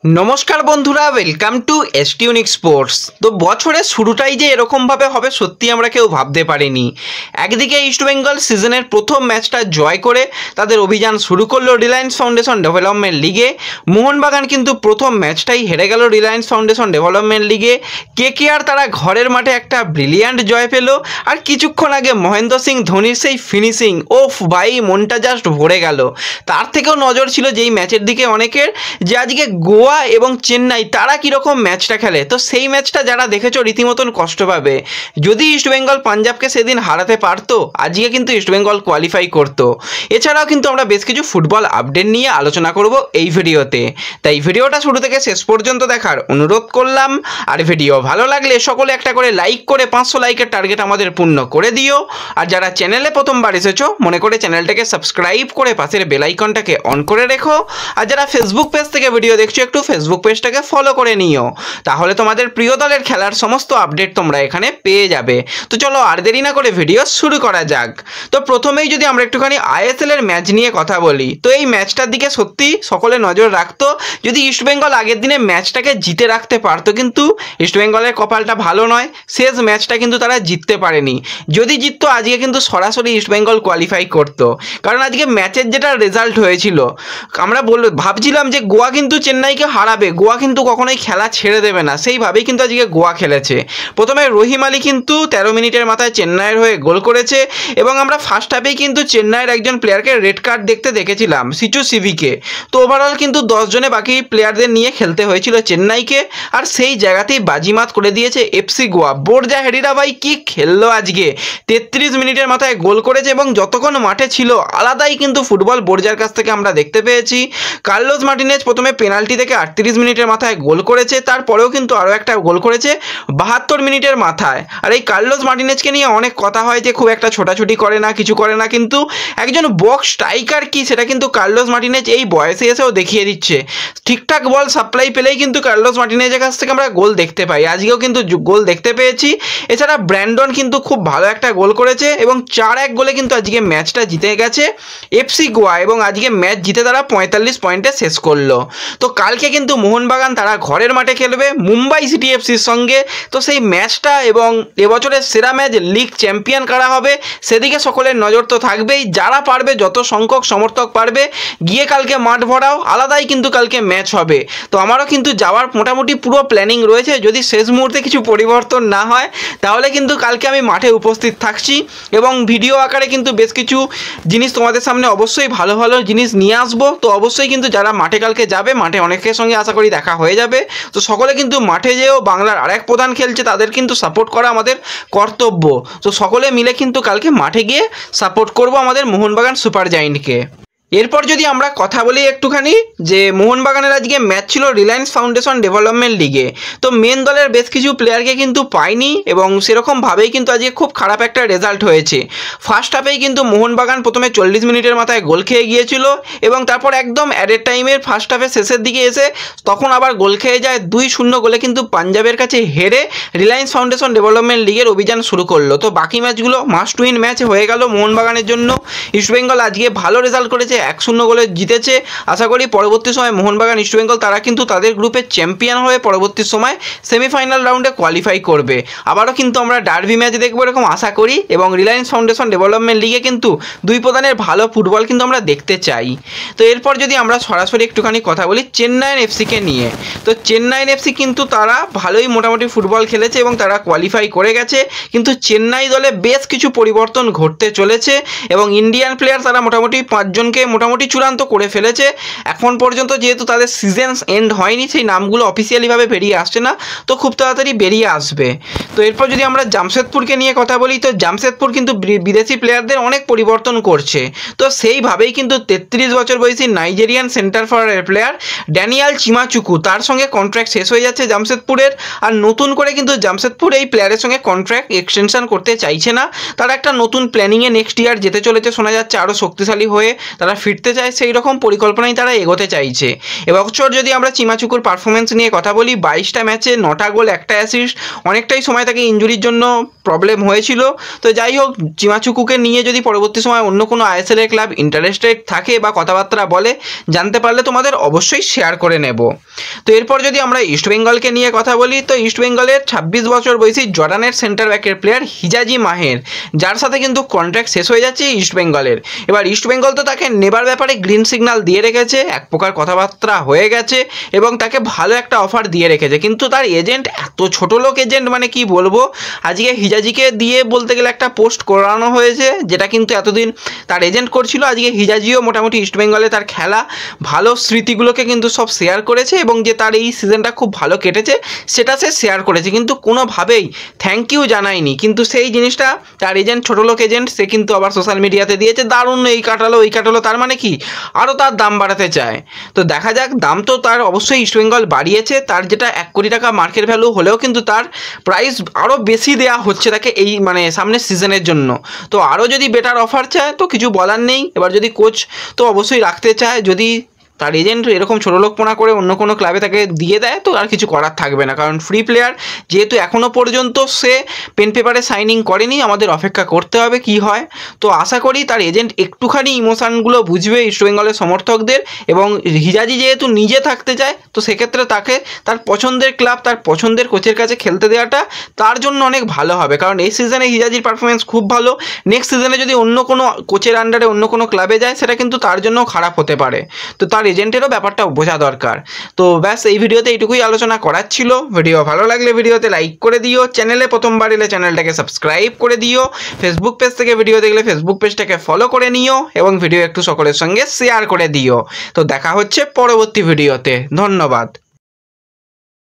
नमस्कार बंधुरा welcome to ST unique sports. तो बछरेर शुरूटाई जे एरकम भावे होबे सत्यि आमरा केउ भाबते पारिनी। एकदिके इस्ट बेंगल सिजनेर प्रथम मैचटा जय करे तादेर अभियान शुरू करलो रिलायंस फाउंडेशन डेभेलपमेंट लिगे। मोहनबागान किन्तु प्रथम मैचटाई हेरे गेल रिलायंस फाउंडेशन डेभेलपमेंट लिगे। केकेआर तारा घरेर माठे एकटा ब्रिलियंट जय पेलो और किछुक्षण आगे महेंद्र सिंह धोनीर सेई फिनिशिंग ओफ भाई मनटा जास्ट भरे गेल। तार थेकेও नजर छिलो जेई मैचेर दिके अनेकेर जे आजके गोवा এবং চেন্নাই তারা কি রকম ম্যাচটা খেলে। তো সেই ম্যাচটা যারা দেখেছো রীতিমতন কষ্ট পাবে। যদি ইস্ট বেঙ্গল পাঞ্জাবকে সেদিন হারাতে পারতো আজকে কিন্তু ইস্ট বেঙ্গল কোয়ালিফাই করতো। এছাড়াও কিন্তু আমরা বেশ কিছু ফুটবল আপডেট নিয়ে আলোচনা করব এই ভিডিওতে। তাই ভিডিওটা শুরু থেকে শেষ পর্যন্ত দেখার অনুরোধ করলাম। আর ভিডিও ভালো লাগলে সকলে একটা করে লাইক করে 500 লাইকের টার্গেট আমাদের পূর্ণ করে দিও। আর যারা চ্যানেলে প্রথমবার এসেছো মনে করে চ্যানেলটাকে সাবস্ক্রাইব করে পাশের বেল আইকনটাকে অন করে রেখো। আর যারা ফেসবুক পেজ থেকে ভিডিও দেখছো একটু ফেসবুক পেজটাকে ফলো করে নিও, তাহলে তোমাদের প্রিয় দলের খেলার সমস্ত আপডেট তোমরা এখানে পেয়ে যাবে। তো চলো আর দেরি না করে ভিডিও শুরু করা যাক। তো প্রথমেই যদি আমরা একটুখানি আইএসএল এর ম্যাচ নিয়ে কথা বলি তো এই ম্যাচটার দিকে সত্যি সকলে নজর রাখতো। যদি ইস্ট বেঙ্গল আগের দিনে ম্যাচটাকে জিতে রাখতে পারতো, কিন্তু ইস্ট বেঙ্গলের কপালটা ভালো নয়, শেষ ম্যাচটা কিন্তু তারা জিততে পারেনি। যদি জিততো আজকে কিন্তু সরাসরি ইস্ট বেঙ্গল কোয়ালিফাই করতো, কারণ আজকে ম্যাচের যেটা রেজাল্ট হয়েছিল আমরা ভাবছিলাম যে গোয়া কিন্তু চেন্নাইকে হারাবে, গোয়া কিন্তু কখনোই খেলা ছেড়ে দেবে না, সেইভাবেই কিন্তু আজকে গোয়া খেলেছে। প্রথমে রহিম আলী কিন্তু 13 মিনিটের মাথায় চেন্নাইয়ের হয়ে গোল করেছে এবং আমরা ফার্স্ট হাফেই কিন্তু চেন্নাইয়ের একজন প্লেয়ারকে রেড কার্ড দেখেছিলাম, সিচু সিভিকে। তো ওভারঅল কিন্তু 10 জনে বাকি প্লেয়ারদের নিয়ে খেলতে হয়েছিল চেন্নাইকে, আর সেই জায়গাতেই বাজিমাত করে দিয়েছে এফসি গোয়া। বোরজা হেরিরা ভাই কি খেললো আজকে, 33 মিনিটের মাথায় গোল করেছে এবং যতক্ষণ মাঠে ছিল আলাদাই কিন্তু ফুটবল বোরজার কাছ থেকে আমরা দেখতে পেয়েছি। কার্লোস মার্টিনেজ প্রথমে পেনাল্টি থেকে 38 মিনিটের মাথায় গোল করেছে, তারপরেও কিন্তু আরও একটা গোল করেছে 72 মিনিটের মাথায়। আর এই কার্লোস মার্টিনেজকে নিয়ে অনেক কথা হয় যে খুব একটা ছোটাছুটি করে না, কিছু করে না, কিন্তু একজন বক্স স্ট্রাইকার কি সেটা কিন্তু কার্লোস মার্টিনেজ এই বয়সে এসেও দেখিয়ে দিচ্ছে। ঠিকঠাক বল সাপ্লাই পেলেই কিন্তু কার্লোস মার্টিনেজের কাছ থেকে আমরা গোল দেখতে পাই, আজকেও কিন্তু গোল দেখতে পেয়েছি। এছাড়া ব্র্যান্ডন কিন্তু খুব ভালো একটা গোল করেছে এবং 4-1 গোলে কিন্তু আজকে ম্যাচটা জিতে গেছে এফসি গোয়া এবং আজকে ম্যাচ জিতে তারা 45 পয়েন্টে শেষ করলো। তো কালকে কিন্তু মোহনবাগান তারা ঘরের মাঠে খেলবে মুম্বাই সিটি এফসির সঙ্গে। তো সেই ম্যাচটা এবং এবছরের সেরা ম্যাচ লিগ চ্যাম্পিয়ন কারা হবে সেদিকে সকলের নজর তো থাকবেই। যারা পারবে যত সংখ্যক সমর্থক পারবে গিয়ে কালকে মাঠ ভরাও, আলাদাই কিন্তু কালকে ম্যাচ হবে। তো আমারও কিন্তু যাওয়ার মোটামুটি পুরো প্ল্যানিং রয়েছে, যদি শেষ মুহূর্তে কিছু পরিবর্তন না হয় তাহলে কিন্তু কালকে আমি মাঠে উপস্থিত থাকছি এবং ভিডিও আকারে কিন্তু বেশ কিছু জিনিস তোমাদের সামনে অবশ্যই ভালো ভালো জিনিস নিয়ে আসবো। তো অবশ্যই কিন্তু যারা মাঠে কালকে যাবে, মাঠে অনেকের সঙ্গে আশা করি দেখা হয়ে যাবে, তো সকলে কিন্তু মাঠে যেও বাংলার আরেক প্রধান খেলছে তাদের কিন্তু সাপোর্ট করা আমাদের কর্তব্য। তো সকলে মিলে কিন্তু কালকে মাঠে গিয়ে সাপোর্ট করব আমাদের মোহনবাগান সুপার জায়েন্টকে। এরপর যদি আমরা কথা বলি একটুখানি যে মোহনবাগানের আজকে ম্যাচ ছিল রিলায়েন্স ফাউন্ডেশন ডেভেলপমেন্ট লিগে। তো মেন দলের বেশ কিছু প্লেয়ারকে কিন্তু পায়নি এবং সেরকমভাবেই কিন্তু আজকে খুব খারাপ একটা রেজাল্ট হয়েছে। ফার্স্ট হাফেই কিন্তু মোহনবাগান প্রথমে 40 মিনিটের মাথায় গোল খেয়ে গিয়েছিল এবং তারপর একদম অ্যাডেড টাইমের ফার্স্ট হাফের শেষের দিকে এসে তখন আবার গোল খেয়ে যায় 2-0 গোলে কিন্তু পাঞ্জাবের কাছে হেরে রিলায়েন্স ফাউন্ডেশন ডেভেলপমেন্ট লিগের অভিযান শুরু করলো। তো বাকি ম্যাচগুলো মাস্ট উইন ম্যাচ হয়ে গেল মোহনবাগানের জন্য। ইস্টবেঙ্গল আজকে ভালো রেজাল্ট করেছে, 1-0 গোলে জিতেছে। আশা করি পরবর্তী সময় মোহনবাগান ইস্টবেঙ্গল তারা কিন্তু তাদের গ্রুপে চ্যাম্পিয়ন হয়ে পরবর্তী সময় সেমিফাইনাল রাউন্ডে কোয়ালিফাই করবে। আবারও কিন্তু আমরা ডার্বি ম্যাচ দেখবো এরকম আশা করি এবং রিলায়েন্স ফাউন্ডেশন ডেভেলপমেন্ট লিগে কিন্তু দুই প্রধানের ভালো ফুটবল কিন্তু আমরা দেখতে চাই। তো এরপর যদি আমরা সরাসরি একটুখানি কথা বলি চেন্নাইয়ের এফসিকে নিয়ে, তো চেন্নাইয়ের এফসি কিন্তু তারা ভালোই মোটামুটি ফুটবল খেলেছে এবং তারা কোয়ালিফাই করে গেছে, কিন্তু চেন্নাই দলে বেশ কিছু পরিবর্তন ঘটতে চলেছে এবং ইন্ডিয়ান প্লেয়ার তারা মোটামুটি 5 জনকে মোটামুটি চূড়ান্ত করে ফেলেছে। এখন পর্যন্ত যেহেতু তাদের সিজন এন্ড হয়নি সেই নামগুলো অফিসিয়ালিভাবে বেরিয়ে আসছে না, তো খুব তাড়াতাড়ি বেরিয়ে আসবে। তো এরপর যদি আমরা জামশেদপুরকে নিয়ে কথা বলি তো জামশেদপুর কিন্তু বিদেশি প্লেয়ারদের অনেক পরিবর্তন করছে। তো সেইভাবেই কিন্তু 33 বছর বয়সী Nigerian centre forward player Daniel Chima Chukwu তার সঙ্গে কন্ট্রাক্ট শেষ হয়ে যাচ্ছে জামশেদপুরের। আর নতুন করে কিন্তু জামশেদপুর এই প্লেয়ারের সঙ্গে কন্ট্রাক্ট এক্সটেনশন করতে চাইছে না, তারা একটা নতুন প্ল্যানিংয়ে নেক্সট ইয়ার যেতে চলেছে, শোনা যাচ্ছে আরও শক্তিশালী হয়ে তারা ফিরতে চায়, সেই রকম পরিকল্পনায় তারা এগোতে চাইছে। এবছর যদি আমরা চিমাচুকুর পারফরমেন্স নিয়ে কথা বলি 22টা ম্যাচে 9টা গোল 1টা অ্যাসিস্ট, অনেকটাই সময় তাকে ইনজুরির জন্য প্রবলেম হয়েছিল। তো যাই হোক চিমাচুকুকে নিয়ে যদি পরবর্তী সময় অন্য কোনো আইএসএল এর ক্লাব ইন্টারেস্টেড থাকে বা কথাবার্তা বলে জানতে পারলে তোমাদের অবশ্যই শেয়ার করে নেব। তো এরপর যদি আমরা ইস্টবেঙ্গলকে নিয়ে কথা বলি, তো ইস্টবেঙ্গলের 26 বছর বয়সী জর্ডানের সেন্টার ব্যাকের প্লেয়ার হিজাজি মাহের, যার সাথে কিন্তু কন্ট্রাক্ট শেষ হয়ে যাচ্ছে ইস্টবেঙ্গলের। এবার ইস্টবেঙ্গল তো তাকে নেবার ব্যাপারে গ্রিন সিগন্যাল দিয়ে রেখেছে, এক প্রকার কথাবার্তা হয়ে গেছে এবং তাকে ভালো একটা অফার দিয়ে রেখেছে, কিন্তু তার এজেন্ট এত ছোট লোক এজেন্ট, মানে কি বলবো, আজকে হিজাজিকে দিয়ে বলতে গেলে একটা পোস্ট করানো হয়েছে, যেটা কিন্তু এতদিন তার এজেন্ট করছিল। আজকে হিজাজিও মোটামুটি ইস্টবেঙ্গলে তার খেলা ভালো স্মৃতিগুলোকে কিন্তু সব শেয়ার করেছে এবং যে তার এই সিজনটা খুব ভালো কেটেছে সেটা সে শেয়ার করেছে, কিন্তু কোনোভাবেই থ্যাংক ইউ জানায়নি। কিন্তু সেই জিনিসটা তার এজেন্ট, ছোটো লোক এজেন্ট, সে কিন্তু আবার সোশ্যাল মিডিয়াতে দিয়েছে দারুণ এই কাটালো ওই কাটালো, তার মানে কি আরও তার দাম বাড়াতে চায়। তো দেখা যাক, দাম তো তার অবশ্যই ইস্টবেঙ্গল বাড়িয়েছে, তার যেটা 1 কোটি টাকা মার্কেট ভ্যালু হলেও কিন্তু তার প্রাইস আরও বেশি দেওয়া হচ্ছে তাকে এই মানে সামনের সিজনের জন্য। তো আরও যদি বেটার অফার চায় তো কিছু বলার নেই। এবার যদি কোচ তো অবশ্যই রাখতে চায়, যদি তার এজেন্ট এরকম ছোটোলোকপনা করে অন্য কোনো ক্লাবে তাকে দিয়ে দেয় তো আর কিছু করার থাকবে না, কারণ ফ্রি প্লেয়ার যেহেতু এখনও পর্যন্ত সে পেন পেপারে সাইনিং করেনি, আমাদের অপেক্ষা করতে হবে কি হয়। তো আশা করি তার এজেন্ট একটুখানি ইমোশানগুলো বুঝবে ইস্টবেঙ্গলের সমর্থকদের, এবং হিজাজি যেহেতু নিজে থাকতে চায় তো সেক্ষেত্রে তাকে তার পছন্দের ক্লাব, তার পছন্দের কোচের কাছে খেলতে দেওয়াটা তার জন্য অনেক ভালো হবে, কারণ এই সিজনে হিজাজির পারফরমেন্স খুব ভালো। নেক্সট সিজনে যদি অন্য কোনো কোচের আন্ডারে অন্য কোনো ক্লাবে যায় সেটা কিন্তু তার জন্য খারাপ হতে পারে, তো তার এজেন্টেরও ব্যাপারটা বোঝা দরকার। তো ব্যাস এই ভিডিওতে এইটুকুই আলোচনা করার ছিল। ভিডিও ভালো লাগলে ভিডিওতে লাইক করে দিও, চ্যানেলে প্রথমবার এলে চ্যানেলটাকে সাবস্ক্রাইব করে দিও, ফেসবুক পেজ থেকে ভিডিও দেখলে ফেসবুক পেজটাকে ফলো করে নিও এবং ভিডিও একটু সকলের সঙ্গে শেয়ার করে দিও। তো দেখা হচ্ছে পরবর্তী ভিডিওতে, ধন্যবাদ।